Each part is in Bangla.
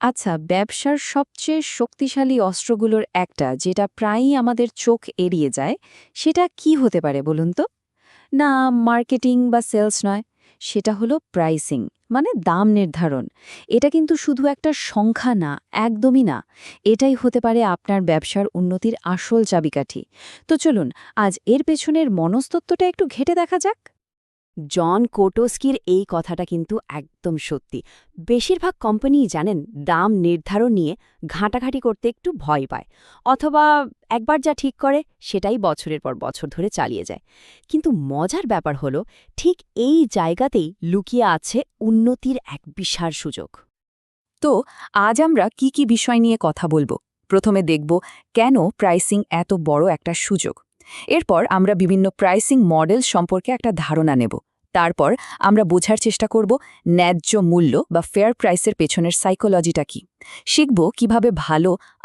আচ্ছা, ব্যবসার সবচেয়ে শক্তিশালী অস্ত্রগুলোর একটা যেটা প্রায়ই আমাদের চোখ এড়িয়ে যায়, সেটা কি হতে পারে বলুন তো? না, মার্কেটিং বা সেলস নয়, সেটা হলো প্রাইসিং, মানে দাম নির্ধারণ। এটা কিন্তু শুধু একটা সংখ্যা না, একদমই না। এটাই হতে পারে আপনার ব্যবসার উন্নতির আসল চাবিকাঠি। তো চলুন, আজ এর পেছনের মনস্তত্ত্বটা একটু ঘেঁটে দেখা যাক। জন কোটোস্কির এই কথাটা কিন্তু একদম সত্যি। বেশিরভাগ কোম্পানিই জানেন দাম নির্ধারণ নিয়ে ঘাঁটাঘাঁটি করতে একটু ভয় পায়, অথবা একবার যা ঠিক করে সেটাই বছরের পর বছর ধরে চালিয়ে যায়। কিন্তু মজার ব্যাপার হলো, ঠিক এই জায়গাতেই লুকিয়ে আছে উন্নতির এক বিশাল সুযোগ। তো আজ আমরা কি কি বিষয় নিয়ে কথা বলবো? প্রথমে দেখব কেন প্রাইসিং এত বড় একটা সুযোগ। এরপর আমরা বিভিন্ন প্রাইসিং মডেল সম্পর্কে একটা ধারণা নেব। তারপর আমরা বোঝার চেষ্টা করব ন্যায্য মূল্য বা ফেয়ার প্রাইসের পেছনের সাইকোলজিটা কি। শিখব কিভাবে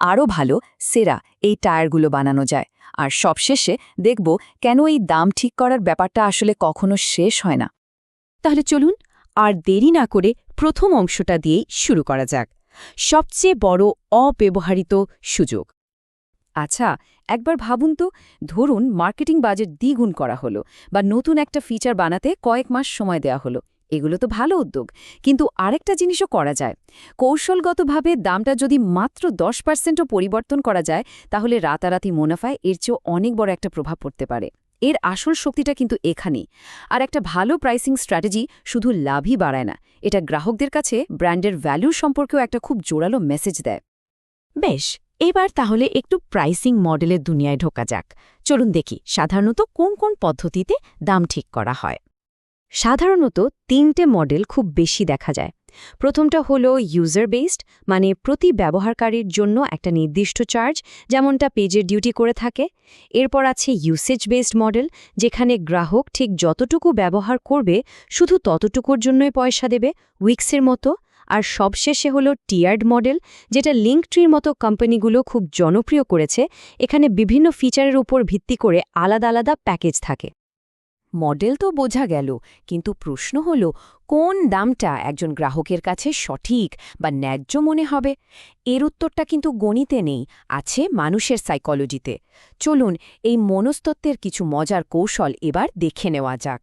আরও ভালো, সেরা এই টায়ারগুলো বানানো যায়। আর সবশেষে দেখব কেন এই দাম ঠিক করার ব্যাপারটা আসলে কখনো শেষ হয় না। তাহলে চলুন, আর দেরি না করে প্রথম অংশটা দিয়েই শুরু করা যাক। সবচেয়ে বড় অব্যবহৃত সুযোগ। আচ্ছা, একবার ভাবুন তো, ধরুন মার্কেটিং বাজেট দ্বিগুণ করা হলো বা নতুন একটা ফিচার বানাতে কয়েক মাস সময় দেওয়া হলো। এগুলো তো ভালো উদ্যোগ, কিন্তু আরেকটা জিনিসও করা যায়। কৌশলগতভাবে দামটা যদি মাত্র 10%ও পরিবর্তন করা যায়, তাহলে রাতারাতি মুনাফায় এর চেয়েও অনেক বড় একটা প্রভাব পড়তে পারে। এর আসল শক্তিটা কিন্তু এখানেই। আর একটা ভালো প্রাইসিং স্ট্র্যাটেজি শুধু লাভই বাড়ায় না, এটা গ্রাহকদের কাছে ব্র্যান্ডের ভ্যালু সম্পর্কেও একটা খুব জোরালো মেসেজ দেয়। বেশ, এবার তাহলে একটু প্রাইসিং মডেলের দুনিয়ায় ঢোকা যাক। চলুন দেখি সাধারণত কোন কোন পদ্ধতিতে দাম ঠিক করা হয়। সাধারণত তিনটে মডেল খুব বেশি দেখা যায়। প্রথমটা হলো ইউজার বেসড, মানে প্রতি ব্যবহারকারীর জন্য একটা নির্দিষ্ট চার্জ, যেমনটা পেজের ডিউটি করে থাকে। এরপর আছে ইউসেজ বেসড মডেল, যেখানে গ্রাহক ঠিক যতটুকু ব্যবহার করবে শুধু ততটুকুর জন্যই পয়সা দেবে, উইক্সের মতো। আর সবশেষে হলো টিয়ার্ড মডেল, যেটা লিঙ্কট্রির মতো কোম্পানিগুলো খুব জনপ্রিয় করেছে। এখানে বিভিন্ন ফিচারের উপর ভিত্তি করে আলাদা আলাদা প্যাকেজ থাকে। মডেল তো বোঝা গেল, কিন্তু প্রশ্ন হল কোন দামটা একজন গ্রাহকের কাছে সঠিক বা ন্যায্য মনে হবে। এর উত্তরটা কিন্তু গণিতে নেই, আছে মানুষের সাইকোলজিতে। চলুন এই মনস্তত্ত্বের কিছু মজার কৌশল এবার দেখে নেওয়া যাক।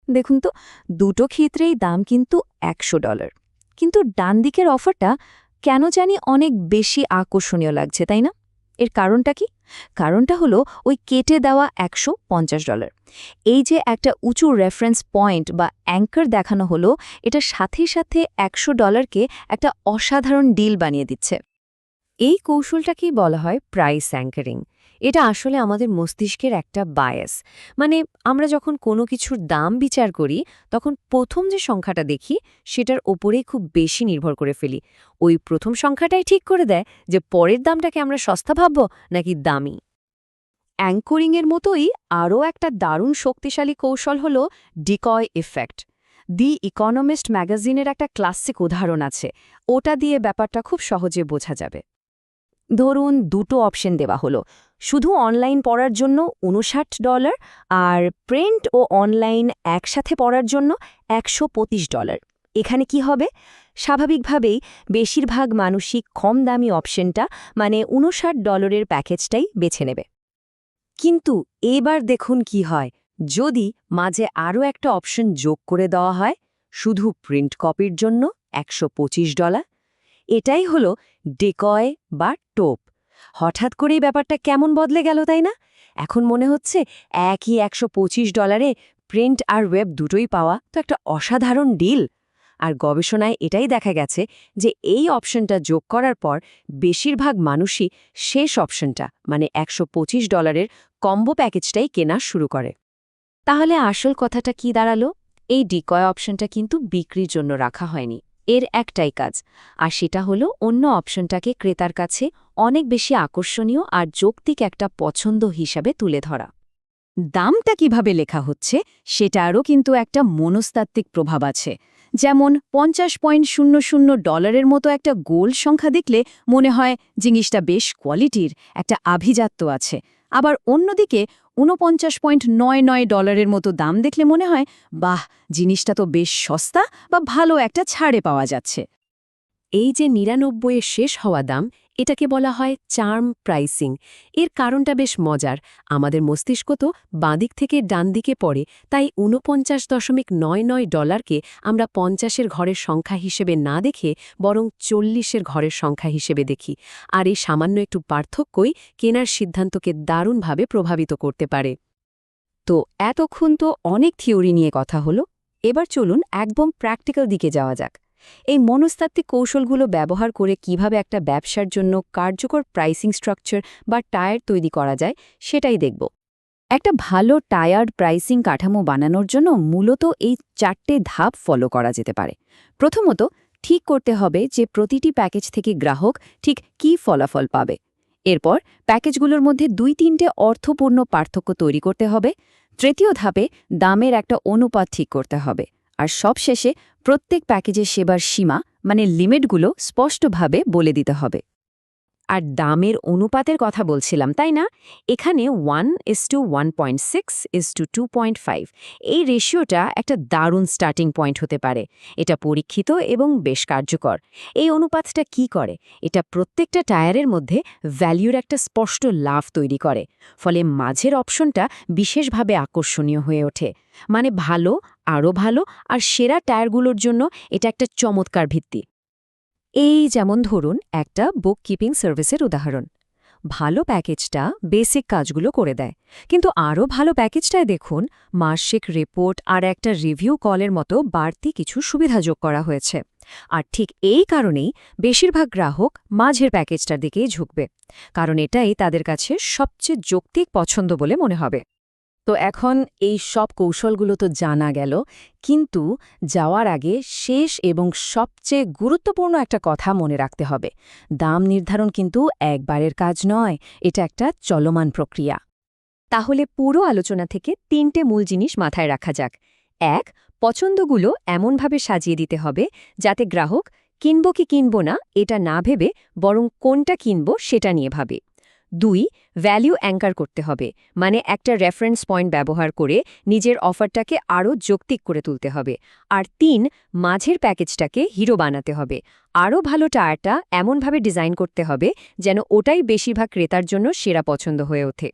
দেখুন তো, দুটো ক্ষেত্রেই দাম কিন্তু $100, কিন্তু ডান দিকের অফারটা কেন জানি অনেক বেশি আকর্ষণীয় লাগছে, তাই না? এর কারণটা কি? কারণটা হলো ওই কেটে দেওয়া $150। এই যে একটা উঁচু রেফারেন্স পয়েন্ট বা অ্যাঙ্কার দেখানো হলো, এটা সাথে সাথে $100কে একটা অসাধারণ ডিল বানিয়ে দিচ্ছে। এই কৌশলটাকেই বলা হয় প্রাইস অ্যাঙ্কারিং। এটা আসলে আমাদের মস্তিষ্কের একটা বায়াস। মানে আমরা যখন কোনো কিছুর দাম বিচার করি, তখন প্রথম যে সংখ্যাটা দেখি সেটার ওপরেই খুব বেশি নির্ভর করে ফেলি। ওই প্রথম সংখ্যাটাই ঠিক করে দেয় যে পরের দামটাকে আমরা সস্তা ভাবব নাকি দামি। অ্যাঙ্করিংয়ের মতোই আরও একটা দারুণ শক্তিশালী কৌশল হল ডিকয় ইফেক্ট। দি ইকোনমিস্ট ম্যাগাজিনের একটা ক্লাসিক উদাহরণ আছে, ওটা দিয়ে ব্যাপারটা খুব সহজে বোঝা যাবে। ধরুন দুটো অপশন দেওয়া হলো, শুধু অনলাইন পড়ার জন্য $59 আর প্রিন্ট ও অনলাইন একসাথে পড়ার জন্য $125। এখানে কি হবে? স্বাভাবিকভাবেই বেশিরভাগ মানুষই কম দামি অপশনটা, মানে $59 প্যাকেজটাই বেছে নেবে। কিন্তু এবার দেখুন কি হয় যদি মাঝে আরও একটা অপশন যোগ করে দেওয়া হয়, শুধু প্রিন্ট কপির জন্য $125। এটাই হলো ডেকয় বা টোপ। হঠাৎ করেই ব্যাপারটা কেমন বদলে গেল, তাই না? এখন মনে হচ্ছে একই $125 প্রিন্ট আর ওয়েব দুটোই পাওয়া তো একটা অসাধারণ ডিল। আর গবেষণায় এটাই দেখা গেছে যে এই অপশনটা যোগ করার পর বেশিরভাগ মানুষই শেষ অপশনটা, মানে $125 কম্বো প্যাকেজটাই কেনা শুরু করে। তাহলে আসল কথাটা কি দাঁড়ালো? এই ডিকয় অপশনটা কিন্তু বিক্রির জন্য রাখা হয়নি। এর একটাই কাজ, আর সেটা হলো অন্য অপশনটাকে ক্রেতার কাছে অনেক বেশি আকর্ষণীয় আর যৌক্তিক একটা পছন্দ হিসাবে তুলে ধরা। দামটা কিভাবে লেখা হচ্ছে সেটারও কিন্তু একটা মনস্তাত্ত্বিক প্রভাব আছে। যেমন $50.00 মতো একটা গোল সংখ্যা দেখলে মনে হয় জিনিসটা বেশ কোয়ালিটির, একটা আভিজাত্য আছে। আবার অন্যদিকে $49.99 মতো দাম দেখলে মনে হয় বাহ, জিনিসটা তো বেশ সস্তা বা ভালো একটা ছাড়ে পাওয়া যাচ্ছে। এই যে ৯৯ শেষ হওয়া দাম, এটাকে বলা হয় চার্ম প্রাইসিং। এর কারণটা বেশ মজার। আমাদের মস্তিষ্ক তো বাঁদিক থেকে ডান দিকে পড়ে, তাই $49.99 আমরা 50-এর ঘরের সংখ্যা হিসেবে না দেখে বরং 40-এর ঘরের সংখ্যা হিসেবে দেখি। আর এই সামান্য একটু পার্থক্যই কেনার সিদ্ধান্তকে দারুণভাবে প্রভাবিত করতে পারে। তো এতক্ষণ তো অনেক থিওরি নিয়ে কথা হলো, এবার চলুন একদম প্র্যাকটিক্যাল দিকে যাওয়া যাক। এই মনস্তাত্ত্বিক কৌশলগুলো ব্যবহার করে কিভাবে একটা ব্যবসার জন্য কার্যকর প্রাইসিং স্ট্রাকচার বা টায়ার তৈরি করা যায় সেটাই দেখব। একটা ভালো টায়ার্ড প্রাইসিং কাঠামো বানানোর জন্য মূলত এই 4টে ধাপ ফলো করা যেতে পারে। প্রথমত, ঠিক করতে হবে যে প্রতিটি প্যাকেজ থেকে গ্রাহক ঠিক কী ফলাফল পাবে। এরপর প্যাকেজগুলোর মধ্যে 2-3টে অর্থপূর্ণ পার্থক্য তৈরি করতে হবে। তৃতীয় ধাপে দামের একটা অনুপাত ঠিক করতে হবে। আর সবশেষে প্রত্যেক প্যাকেজের সেবার সীমা মানে লিমিটগুলো স্পষ্টভাবে বলে দিতে হবে। আর দামের অনুপাতের কথা বলছিলাম, তাই না? এখানে 1:1.6:2.5 এই রেশিওটা একটা দারুণ স্টার্টিং পয়েন্ট হতে পারে। এটা পরীক্ষিত এবং বেশ কার্যকর। এই অনুপাতটা কি করে? এটা প্রত্যেকটা টায়ারের মধ্যে ভ্যালুর একটা স্পষ্ট লাভ তৈরি করে। ফলে মাঝের অপশনটা বিশেষভাবে আকর্ষণীয় হয়ে ওঠে। মানে ভালো, আরও ভালো আর সেরা টায়ারগুলোর জন্য এটা একটা চমৎকার ভিত্তি। এই যেমন ধরুন একটা বুক কিপিং সার্ভিসের উদাহরণ। ভালো প্যাকেজটা বেসিক কাজগুলো করে দেয়, কিন্তু আরও ভালো প্যাকেজটায় দেখুন মাসিক রিপোর্ট আর একটা রিভিউ কলের মতো বাড়তি কিছু সুবিধা যোগ করা হয়েছে। আর ঠিক এই কারণেই বেশিরভাগ গ্রাহক মাঝের প্যাকেজটার দিকেই ঝুঁকবে, কারণ এটাই তাদের কাছে সবচেয়ে যৌক্তিক পছন্দ বলে মনে হবে। তো এখন এই সব কৌশলগুলো তো জানা গেল, কিন্তু যাওয়ার আগে শেষ এবং সবচেয়ে গুরুত্বপূর্ণ একটা কথা মনে রাখতে হবে। দাম নির্ধারণ কিন্তু একবারের কাজ নয়, এটা একটা চলমান প্রক্রিয়া। তাহলে পুরো আলোচনা থেকে 3টে মূল জিনিস মাথায় রাখা যাক। 1. পছন্দগুলো এমনভাবে সাজিয়ে দিতে হবে যাতে গ্রাহক কিনব কি কিনব না এটা না ভেবে বরং কোনটা কিনব সেটা নিয়ে ভাবে। 2. ভ্যালু অ্যাঙ্কার করতে হবে, মানে একটা রেফারেন্স পয়েন্ট ব্যবহার করে নিজের অফারটাকে আরও যৌক্তিক করে তুলতে হবে। আর 3. মাঝের প্যাকেজটাকে হিরো বানাতে হবে। আরও ভালো টায়ারটা এমনভাবে ডিজাইন করতে হবে যেন ওটাই বেশিরভাগ ক্রেতার জন্য সেরা পছন্দ হয়ে ওঠে।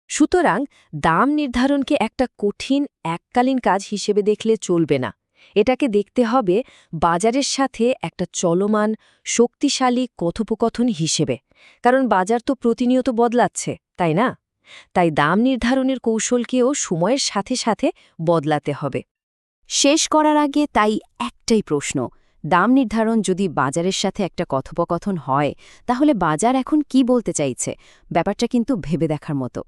সুতরাং দাম নির্ধারণকে একটা কঠিন এককালীন কাজ হিসেবে দেখলে চলবে না। এটাকে দেখতে হবে বাজারের সাথে একটা চলমান শক্তিশালী কথোপকথন হিসেবে। কারণ বাজার তো প্রতিনিয়ত বদলাচ্ছে, তাই না? তাই দাম নির্ধারণের কৌশলকেও সময়ের সাথে সাথে বদলাতে হবে। শেষ করার আগে তাই একটাই প্রশ্ন, দাম নির্ধারণ যদি বাজারের সাথে একটা কথোপকথন হয়, তাহলে বাজার এখন কি বলতে চাইছে? ব্যাপারটা কিন্তু ভেবে দেখার মতো।